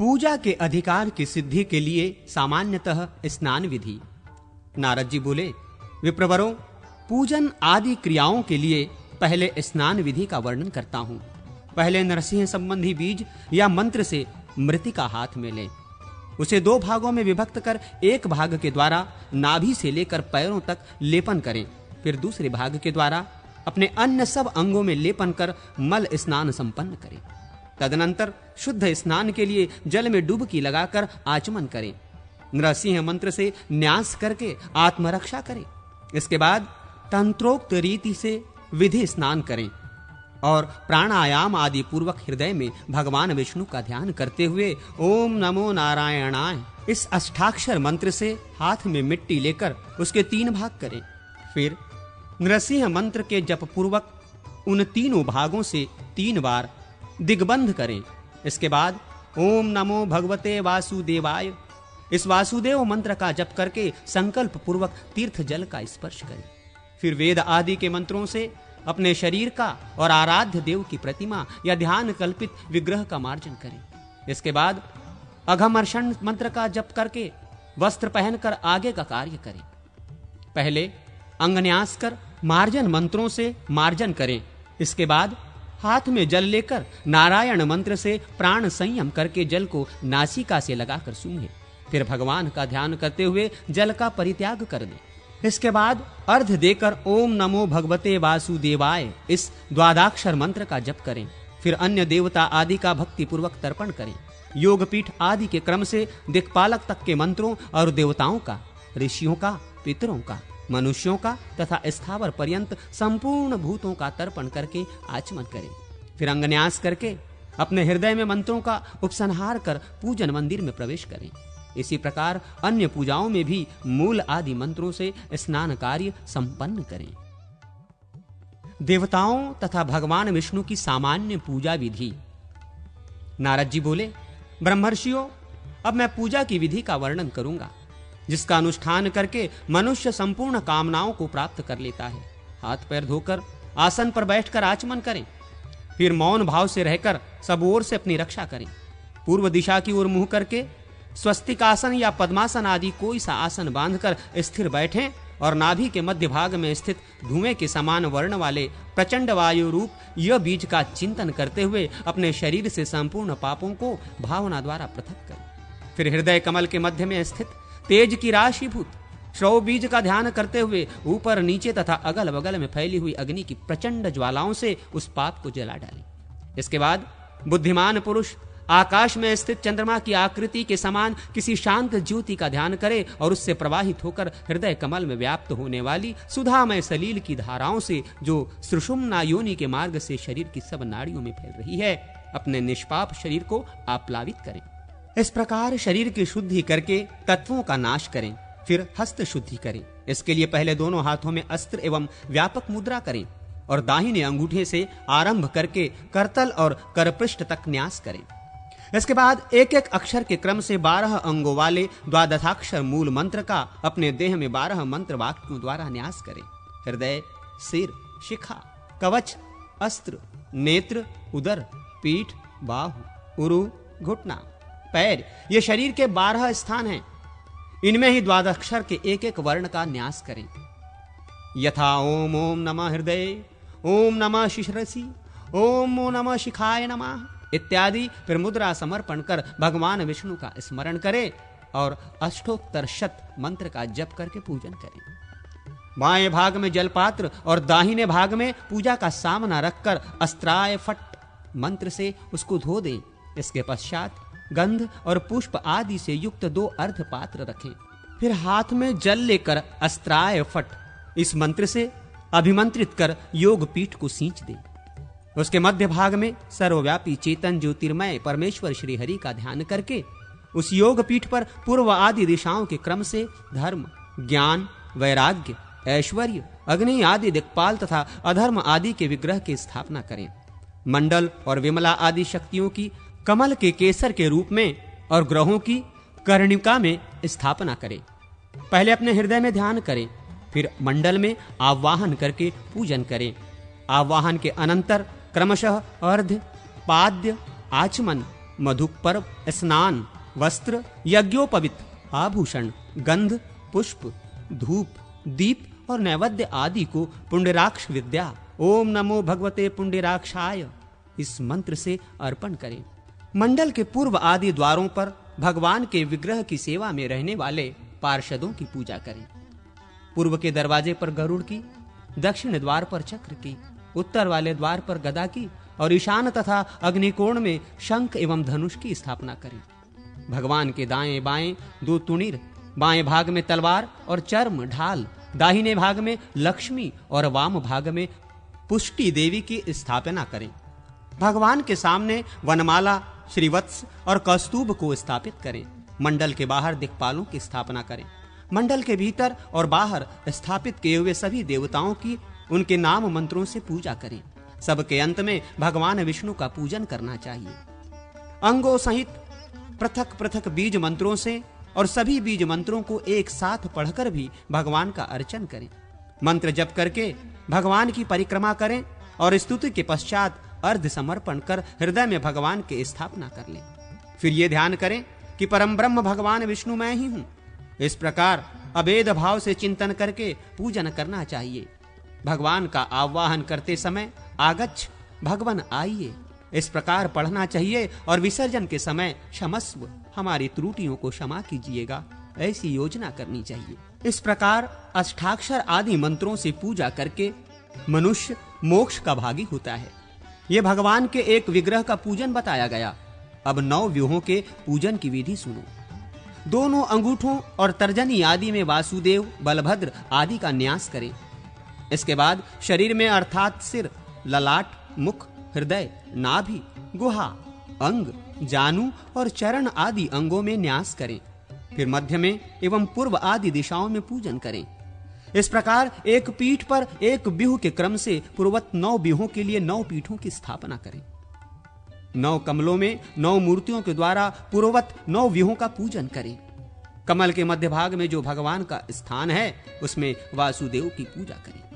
पूजा के अधिकार की सिद्धि के लिए सामान्यतः स्नान विधि। नारद जी बोले, विप्रवरों, पूजन आदि क्रियाओं के लिए पहले स्नान विधि का वर्णन करता हूं। पहले नरसिंह संबंधी बीज या मंत्र से मृतिका हाथ में लें। उसे 2 भागों में विभक्त कर एक भाग के द्वारा नाभि से लेकर पैरों तक लेपन करें। फिर दूसरे भाग के द्वारा अपने अन्य सब अंगों में लेपन कर मल स्नान संपन्न करें। तदनंतर शुद्ध स्नान के लिए जल में डुबकी लगाकर आचमन करें। नरसिंह मंत्र से न्यास करके आत्मरक्षा करें। इसके बाद तंत्रोक्त रीति से विधि स्नान करें और प्राणायाम आदि पूर्वक हृदय में भगवान विष्णु का ध्यान करते हुए ओम नमो नारायणाय इस अष्टाक्षर मंत्र से हाथ में मिट्टी लेकर उसके 3 भाग करें। फिर नरसिंह मंत्र के जप पूर्वक उन तीनों भागों से 3 बार दिग्बंध करें। इसके बाद ओम नमो भगवते वासुदेवाय इस वासुदेव मंत्र का जप करके संकल्प पूर्वक तीर्थ जल का स्पर्श करें। फिर वेद आदि के मंत्रों से अपने शरीर का और आराध्य देव की प्रतिमा या ध्यान कल्पित विग्रह का मार्जन करें। इसके बाद अघमर्षण मंत्र का जप करके वस्त्र पहनकर आगे का कार्य करें। पहले अंगन्यास कर मार्जन मंत्रों से मार्जन करें। इसके बाद हाथ में जल लेकर नारायण मंत्र से प्राण संयम करके जल को नासिका से लगाकर सूंघें। फिर भगवान का ध्यान करते हुए जल का परित्याग कर दें। इसके बाद अर्घ देकर ओम नमो भगवते वासुदेवाय इस द्वादाक्षर मंत्र का जप करें। फिर अन्य देवता आदि का भक्ति पूर्वक तर्पण करें। योगपीठ आदि के क्रम से दिक्पालक तक के मंत्रों और देवताओं का, ऋषियों का, पितरों का, मनुष्यों का तथा स्थावर पर्यंत संपूर्ण भूतों का तर्पण करके आचमन करें। फिर अंगन्यास करके अपने हृदय में मंत्रों का उपसंहार कर पूजन मंदिर में प्रवेश करें। इसी प्रकार अन्य पूजाओं में भी मूल आदि मंत्रों से स्नान कार्य संपन्न करें। देवताओं तथा भगवान विष्णु की सामान्य पूजा विधि। नारद जी बोले, ब्रह्मर्षियों, अब मैं पूजा की विधि का वर्णन करूंगा, जिसका अनुष्ठान करके मनुष्य संपूर्ण कामनाओं को प्राप्त कर लेता है। हाथ पैर धोकर आसन पर बैठकर आचमन करें। फिर मौन भाव से रहकर सब ओर से अपनी रक्षा करें। पूर्व दिशा की ओर मुंह करके स्वस्तिक आसन या पद्मासन आदि कोई सा आसन बांधकर स्थिर बैठें और नाभि के मध्य भाग में स्थित धुएं के समान वर्ण वाले प्रचंड वायु रूप यह बीज का चिंतन करते हुए अपने शरीर से संपूर्ण पापों को भावना द्वारा पृथक करें। फिर हृदय कमल के मध्य में स्थित तेज की राशिभूत श्रव बीज का ध्यान करते हुए ऊपर नीचे तथा अगल बगल में फैली हुई अग्नि की प्रचंड ज्वालाओं से उस पाप को जला डालें। इसके बाद बुद्धिमान पुरुष आकाश में स्थित चंद्रमा की आकृति के समान किसी शांत ज्योति का ध्यान करे और उससे प्रवाहित होकर हृदय कमल में व्याप्त होने वाली सुधामय सलील की धाराओं से जो सुषुम्ना योनि के मार्ग से शरीर की सब नाड़ियों में फैल रही है, अपने निष्पाप शरीर को आप्लावित करें। इस प्रकार शरीर की शुद्धि करके तत्वों का नाश करें। फिर हस्त शुद्धि करें। इसके लिए पहले दोनों हाथों में अस्त्र एवं व्यापक मुद्रा करें और दाहिने अंगूठे से आरंभ करके करतल और करपृष्ठ तक न्यास करें। इसके बाद एक एक अक्षर के क्रम से 12 अंगों वाले द्वादशाक्षर मूल मंत्र का अपने देह में 12 मंत्र वाक्यों द्वारा न्यास करें। हृदय, सिर, शिखा, कवच, अस्त्र, नेत्र, उदर, पीठ, बाहु, उरु, घुटना, पैर, ये शरीर के 12 स्थान हैं। इनमें ही द्वादशाक्षर के एक एक वर्ण का न्यास करें। यथा ओम ओम नमः हृदय, ओम नमः शिश्रसी, ओम नमः शिखाय नमः इत्यादि। फिर मुद्रा समर्पण कर भगवान विष्णु का स्मरण करें और अष्टोत्तर शत मंत्र का जप करके पूजन करें। बाएं भाग में जलपात्र और दाहिने भाग में पूजा का सामना रखकर अस्त्राय फट मंत्र से उसको धो दें। इसके पश्चात गंध और पुष्प आदि से युक्त 2 अर्ध पात्र रखें। फिर हाथ में जल लेकर अस्त्राय फट इस मंत्र से अभिमंत्रित कर योग पीठ को सींच दें। उसके मध्य भाग में सर्वव्यापी चेतन ज्योतिर्मय परमेश्वर श्री हरि का ध्यान करके उस योग पीठ पर पूर्व आदि दिशाओं के क्रम से धर्म, ज्ञान, वैराग्य, ऐश्वर्य, अग्नि आदि दिक्पाल तथा अधर्म आदि के विग्रह की स्थापना करें। मंडल और विमला आदि शक्तियों की कमल के केसर के रूप में और ग्रहों की कर्णिका में स्थापना करें। पहले अपने हृदय में ध्यान करें, फिर मंडल में आवाहन करके पूजन करें। आवाहन के अनंतर क्रमशः अर्ध, पाद्य, आचमन, मधुपर्व, स्नान, वस्त्र, यज्ञोपवीत, आभूषण, गंध, पुष्प, धूप, दीप और नैवेद्य आदि को पुंडराक्ष विद्या ओम नमो भगवते पुंडराक्षाय इस मंत्र से अर्पण करें। मंडल के पूर्व आदि द्वारों पर भगवान के विग्रह की सेवा में रहने वाले पार्षदों की पूजा करें। पूर्व के दरवाजे पर गरुड़ की, दक्षिण द्वार पर चक्र की, उत्तर वाले द्वार पर गदा की और ईशान तथा अग्निकोण में शंख एवं धनुष की स्थापना करें। भगवान के दाएं बाएं 2 तुणीर, बाएं भाग में तलवार और चर्म ढाल, दाहिने भाग में लक्ष्मी और वाम भाग में पुष्टि देवी की स्थापना करें। भगवान के सामने वनमाला, श्रीवत्स और कौस्तुभ को स्थापित करें। मंडल के बाहर दिक्पालों की स्थापना करें। मंडल के भीतर और बाहर स्थापित किए हुए सभी देवताओं की उनके नाम मंत्रों से पूजा करें। सबके अंत में भगवान विष्णु का पूजन करना चाहिए। अंगों सहित पृथक पृथक बीज मंत्रों से और सभी बीज मंत्रों को एक साथ पढ़कर भी भगवान का अर्चन करें। मंत्र जप करके भगवान की परिक्रमा करें और स्तुति के पश्चात अर्ध समर्पण कर हृदय में भगवान की स्थापना कर लें। फिर ये ध्यान करें कि परम ब्रह्म भगवान विष्णु मैं ही हूं। इस प्रकार अभेद भाव से चिंतन करके पूजन करना चाहिए। भगवान का आवाहन करते समय आगच्छ भगवान आइए इस प्रकार पढ़ना चाहिए और विसर्जन के समय क्षमस्व हमारी त्रुटियों को क्षमा कीजिएगा ऐसी योजना करनी चाहिए। इस प्रकार अष्टाक्षर आदि मंत्रों से पूजा करके मनुष्य मोक्ष का भागी होता है। यह भगवान के एक विग्रह का पूजन बताया गया। अब 9 व्यूहों के पूजन की विधि सुनो। दोनों अंगूठों और तर्जनी आदि में वासुदेव, बलभद्र आदि का न्यास करें। इसके बाद शरीर में अर्थात सिर, ललाट, मुख, हृदय, नाभि, गुहा, अंग, जानु और चरण आदि अंगों में न्यास करें। फिर मध्य में एवं पूर्व आदि दिशाओं में पूजन करें। इस प्रकार एक पीठ पर एक व्यूह के क्रम से पूर्वत 9 व्यूहों के लिए 9 पीठों की स्थापना करें। 9 कमलों में 9 मूर्तियों के द्वारा पूर्ववत 9 व्यूहों का पूजन करें। कमल के मध्य भाग में जो भगवान का स्थान है उसमें वासुदेव की पूजा करें।